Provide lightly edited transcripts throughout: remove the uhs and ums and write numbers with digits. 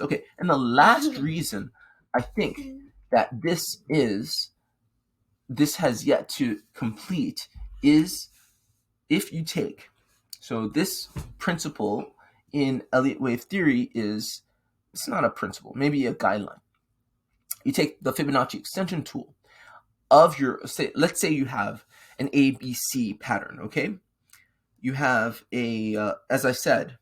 Okay, and the last reason I think that this has yet to complete is if you take, so this principle in Elliott wave theory is, it's not a principle, maybe a guideline. You take the Fibonacci extension tool of your, let's say you have an ABC pattern, okay? You have a, as I said,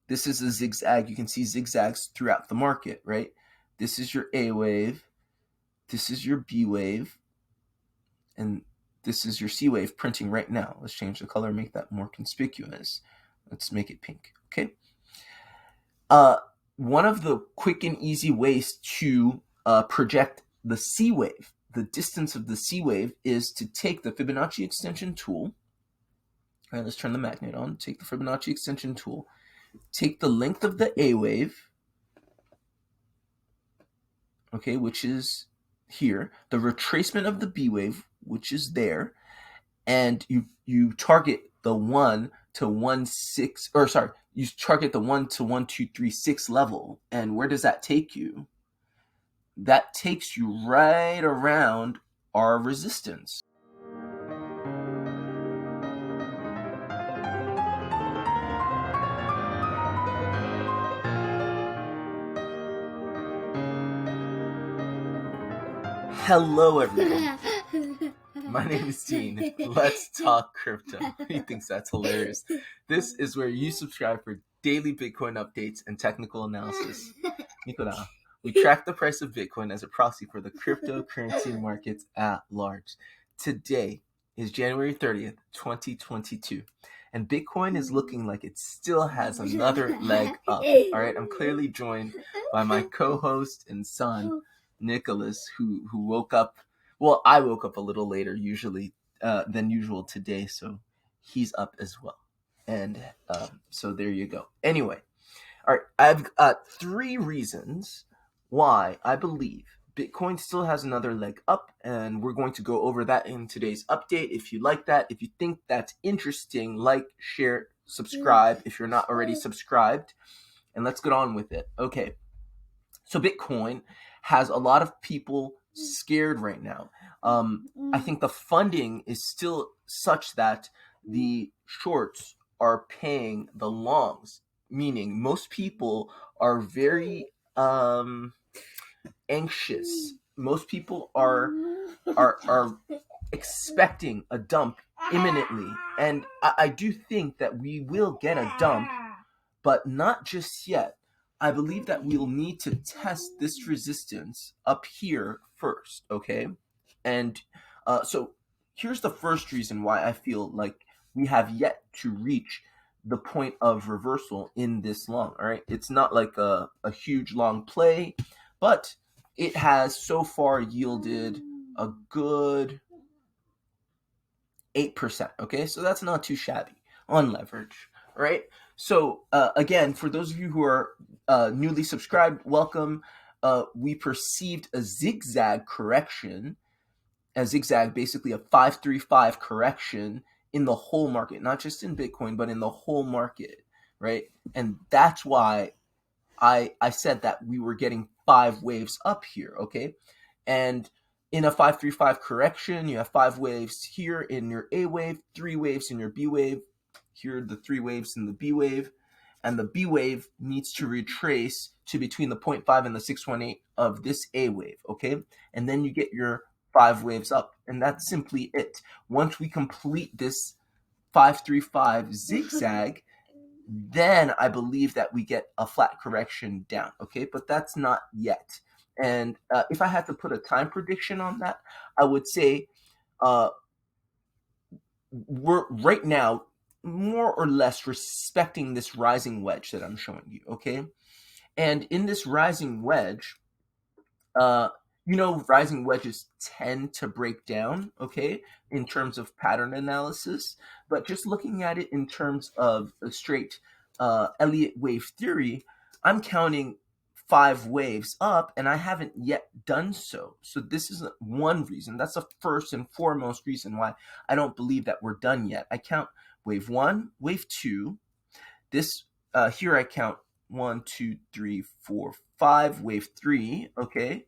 this is a zigzag. You can see zigzags throughout the market, right? This is your A wave. This is your B wave. And this is your C wave printing right now. Let's change the color, make that more conspicuous. Let's make it pink, okay? One of the quick and easy ways to project the C wave, the distance of the C wave, is to take the Fibonacci extension tool. All right, let's turn the magnet on. Take the Fibonacci extension tool. Take the length of the A wave, okay, which is here, the retracement of the B wave, which is there, and you target the 1 to 1 6, or sorry, you target the 1 to 1 2 3 6 level. And where does that take you? That takes you right around our resistance. Hello, everyone. My name is Dean. Let's talk crypto. He thinks that's hilarious. This is where you subscribe for daily Bitcoin updates and technical analysis. Nicola, we track the price of Bitcoin as a proxy for the cryptocurrency markets at large. Today is January 30th, 2022. And Bitcoin is looking like it still has another leg up. All right, I'm clearly joined by my co-host and son, Nicholas, who woke up. Well, I woke up a little later than usual today, so he's up as well. And so there you go. Anyway, all right, I've got 3 reasons why I believe Bitcoin still has another leg up, and we're going to go over that in today's update. If you like that, if you think that's interesting, like, share, subscribe if you're not already subscribed, and let's get on with it. Okay, so Bitcoin has a lot of people scared right now. I think the funding is still such that the shorts are paying the longs, meaning most people are very anxious. Most people are expecting a dump imminently, and I do think that we will get a dump, but not just yet. I believe that we'll need to test this resistance up here first, okay? And so here's the first reason why I feel like we have yet to reach the point of reversal in this long, all right? It's not like a huge long play, but it has so far yielded a good 8%, okay? So that's not too shabby on leverage, right? So again, for those of you who are newly subscribed, welcome. We perceived a zigzag correction, basically a 535 correction in the whole market, not just in Bitcoin, but in the whole market, right? And that's why I said that we were getting 5 waves up here, okay? And in a 535 correction, you have 5 waves here in your A wave, 3 waves in your B wave. Here are the 3 waves in the B wave. And the B wave needs to retrace to between the 0.5 and the 618 of this A wave, okay? And then you get your 5 waves up. And that's simply it. Once we complete this 535 zigzag, then I believe that we get a flat correction down, okay? But that's not yet. And if I had to put a time prediction on that, I would say we're right now more or less respecting this rising wedge that I'm showing you, okay? And in this rising wedge, rising wedges tend to break down, okay, in terms of pattern analysis. But just looking at it in terms of a straight Elliott wave theory, I'm counting 5 waves up, and I haven't yet done so. So this is one reason. That's the first and foremost reason why I don't believe that we're done yet. I count wave 1, wave 2. This here I count 1, 2, 3, 4, 5, wave 3, okay?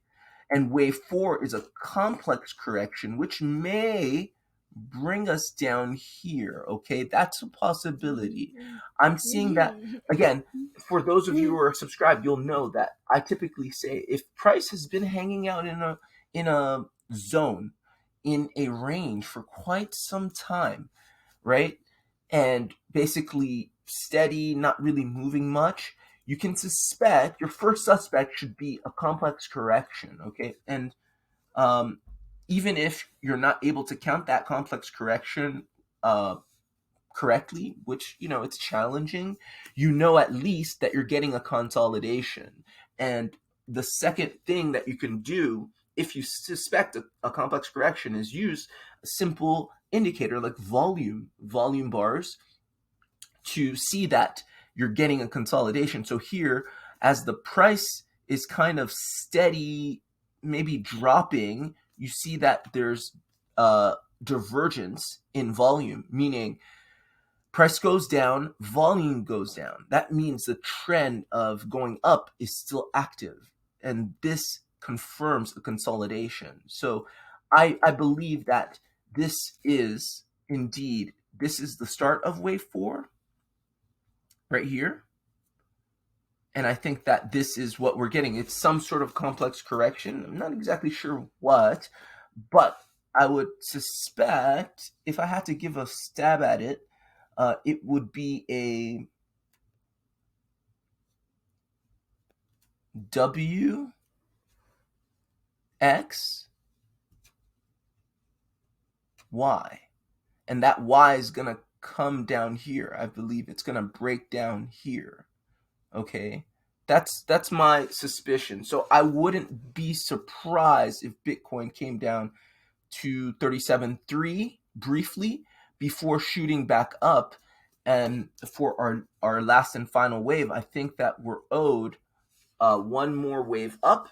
And wave 4 is a complex correction, which may bring us down here, okay? That's a possibility. I'm seeing that, again, for those of you who are subscribed, you'll know that I typically say if price has been hanging out in a zone, in a range for quite some time, right? And basically steady, not really moving much, you can suspect, your first suspect should be a complex correction, okay? And even if you're not able to count that complex correction correctly, which, you know, it's challenging, you know at least that you're getting a consolidation. And the second thing that you can do if you suspect a complex correction is use a simple indicator like volume bars to see that you're getting a consolidation. So here, as the price is kind of steady, maybe dropping, you see that there's divergence in volume, meaning price goes down, volume goes down. That means the trend of going up is still active, and this confirms a consolidation. So I believe that this is indeed, this is the start of wave 4 right here. And I think that this is what we're getting. It's some sort of complex correction. I'm not exactly sure what, but I would suspect, if I had to give a stab at it, it would be a W, X, Y. And that Y is going to come down here. I believe it's going to break down here. Okay, that's my suspicion. So I wouldn't be surprised if Bitcoin came down to 37.3 briefly before shooting back up. And for our last and final wave, I think that we're owed one more wave up.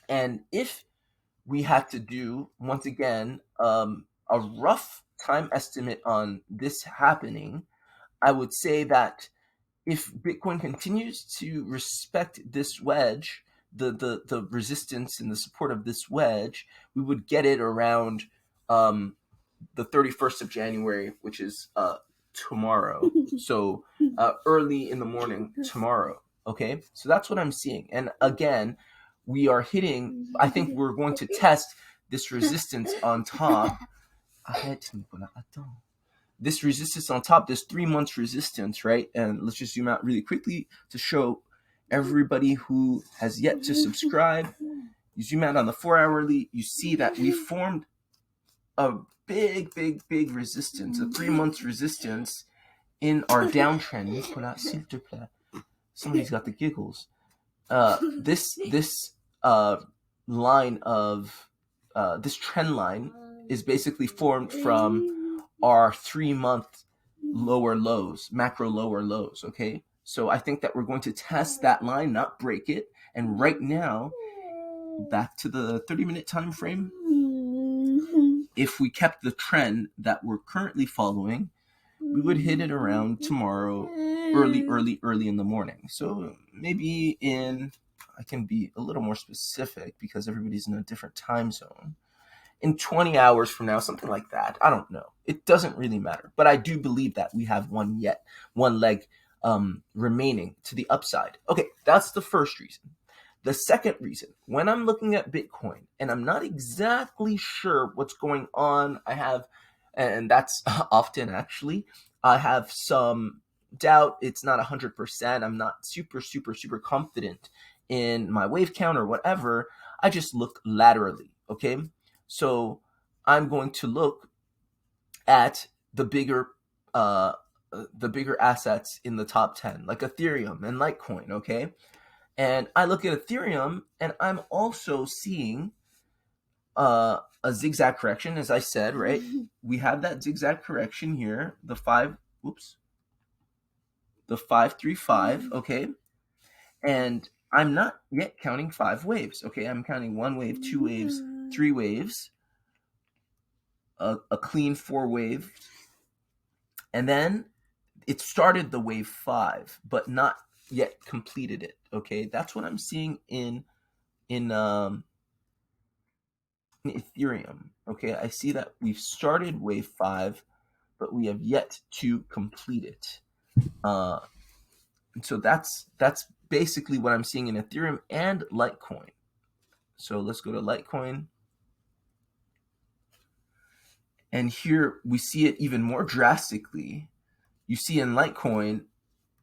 And if we had to do, once again, a rough time estimate on this happening, I would say that if Bitcoin continues to respect this wedge, the resistance and the support of this wedge, we would get it around the 31st of January, which is tomorrow. So early in the morning tomorrow. Okay, so that's what I'm seeing. And again, we are hitting, I think we're going to test this resistance on top. This resistance on top, this 3 months resistance, right? And let's just zoom out really quickly to show everybody who has yet to subscribe. You zoom out on the 4 hourly, you see that we formed a big resistance, a 3 months resistance in our downtrend. Nicolas, s'il te plaît. Somebody's got the giggles. This line of this trend line is basically formed from our 3 month lower lows, macro lower lows, okay? So I think that we're going to test that line, not break it. And right now, back to the 30-minute time frame, if we kept the trend that we're currently following, we would hit it around tomorrow, early in the morning. So maybe I can be a little more specific because everybody's in a different time zone. In 20 hours from now, something like that. I don't know. It doesn't really matter. But I do believe that we have one leg remaining to the upside. Okay, that's the first reason. The second reason, when I'm looking at Bitcoin and I'm not exactly sure what's going on, I have, and that's often actually, I have some doubt. It's not 100%. I'm not super confident in my wave count or whatever. I just look laterally, okay? So I'm going to look at the bigger assets in the top 10, like Ethereum and Litecoin, okay? And I look at Ethereum and I'm also seeing a zigzag correction, as I said, right? We have that zigzag correction here, the 535, okay? And I'm not yet counting 5 waves, okay? I'm counting 1 wave, 2 waves, 3 waves, a clean 4 wave, and then it started the wave 5, but not yet completed it. Okay, that's what I'm seeing in Ethereum. Okay, I see that we've started wave 5, but we have yet to complete it. And so that's basically what I'm seeing in Ethereum and Litecoin. So let's go to Litecoin. And here we see it even more drastically. You see in Litecoin,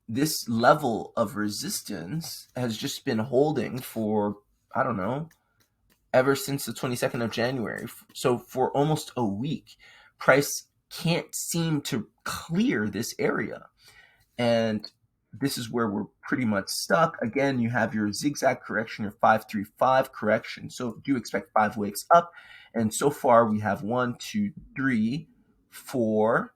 this level of resistance has just been holding for, I don't know, ever since the 22nd of January. So for almost a week, price can't seem to clear this area. And this is where we're pretty much stuck. Again, you have your zigzag correction, your 535 correction. So do expect 5 waves up. And so far we have 1, 2, 3, 4.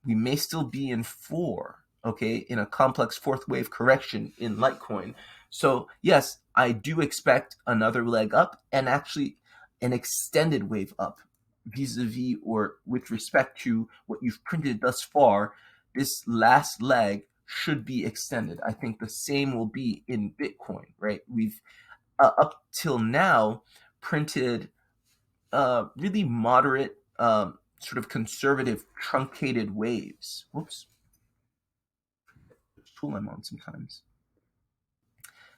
We may still be in 4, okay, in a complex 4th wave correction in Litecoin. So yes, I do expect another leg up, and actually an extended wave up vis-a-vis or with respect to what you've printed thus far. This last leg should be extended. I think the same will be in Bitcoin, right? We've up till now printed really moderate, sort of conservative, truncated waves. Whoops. Which tool I'm on sometimes.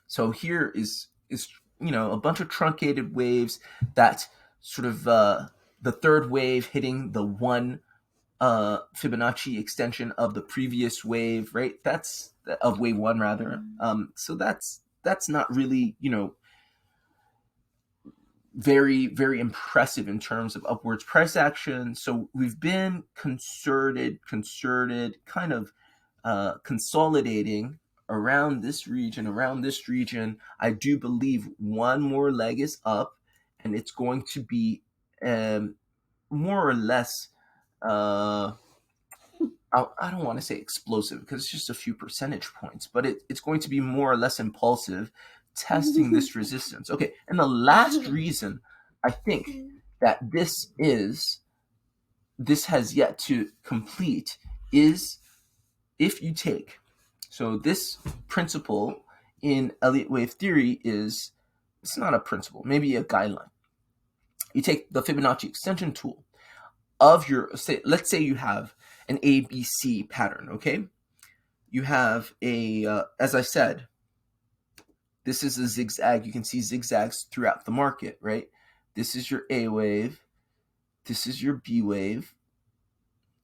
So here is a bunch of truncated waves that sort of the 3rd wave hitting the 1 Fibonacci extension of the previous wave, right? That's of wave 1 rather. So that's not really, very, very impressive in terms of upwards price action. So we've been concerted, kind of consolidating around this region. I do believe one more leg is up, and it's going to be more or less, I don't want to say explosive because it's just a few percentage points, but it's going to be more or less impulsive, testing this resistance. Okay, and the last reason I think that this has yet to complete is if you take, so this principle in Elliott wave theory it's not a principle, maybe a guideline. You take the Fibonacci extension tool of your, let's say you have an ABC pattern, okay? You have a, as I said, this is a zigzag. You can see zigzags throughout the market, right? This is your A wave. This is your B wave.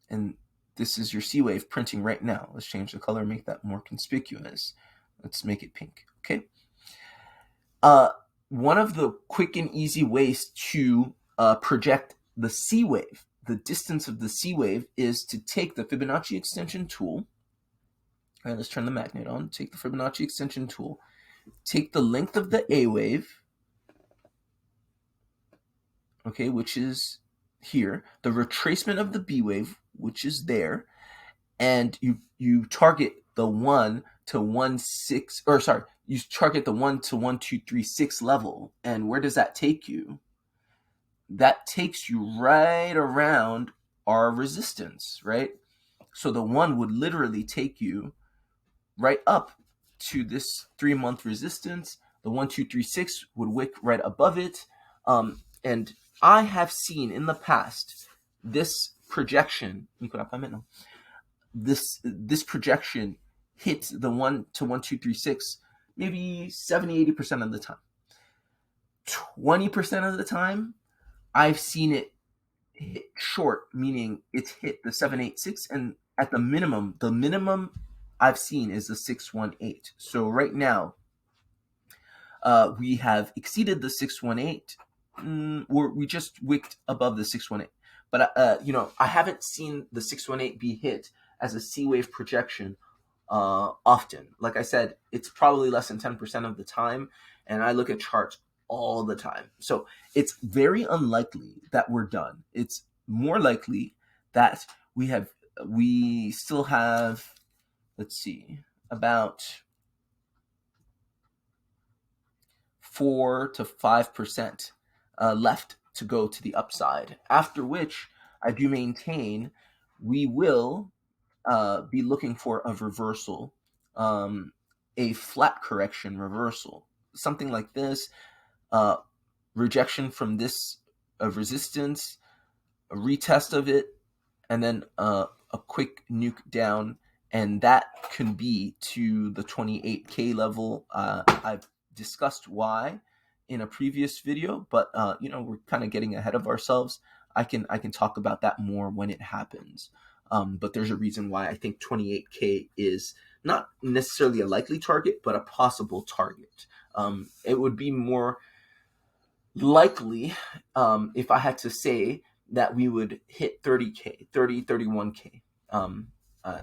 And this is your C wave printing right now. Let's change the color, make that more conspicuous. Let's make it pink, okay? One of the quick and easy ways to project the C wave, the distance of the C wave, is to take the Fibonacci extension tool. All right, let's turn the magnet on. Take the Fibonacci extension tool. Take the length of the A wave, okay, which is here, the retracement of the B wave, which is there, and you target the 1 to 1 6, or sorry, you target the 1 to 1 2 3 6 level. And where does that take you? That takes you right around our resistance, right? So the 1 would literally take you right up to this 3-month resistance. The 1 2 3 6 would wick right above it. And I have seen in the past this projection, this projection hits the 1 to 1 2 3 6 maybe 70-80% of the time. 20% of the time, I've seen it hit short, meaning it's hit the 786, and at the minimum I've seen is the 618. So right now, we have exceeded the 618. We just wicked above the 618. But I haven't seen the 618 be hit as a C wave projection often. Like I said, it's probably less than 10% of the time, and I look at charts all the time. So it's very unlikely that we're done. It's more likely that we still have, let's see, about 4 to 5% left to go to the upside, after which I do maintain we will be looking for a reversal a flat correction reversal, something like this, rejection from this resistance, a retest of it, and then a quick nuke down, and that can be to the 28K level. I've discussed why in a previous video, but we're kind of getting ahead of ourselves. I can talk about that more when it happens. But there's a reason why I think 28K is not necessarily a likely target, but a possible target. It would be more likely if I had to say that we would hit 30K, 31K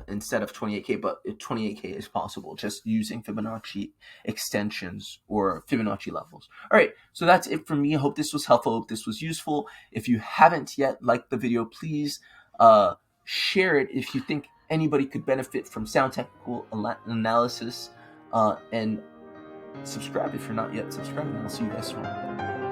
instead of 28K, but 28K is possible just using Fibonacci extensions or Fibonacci levels. All right, so that's it for me. I hope this was helpful. I hope this was useful. If you haven't yet liked the video, please share it if you think anybody could benefit from sound technical analysis, and subscribe if you're not yet subscribed, and I'll see you guys tomorrow.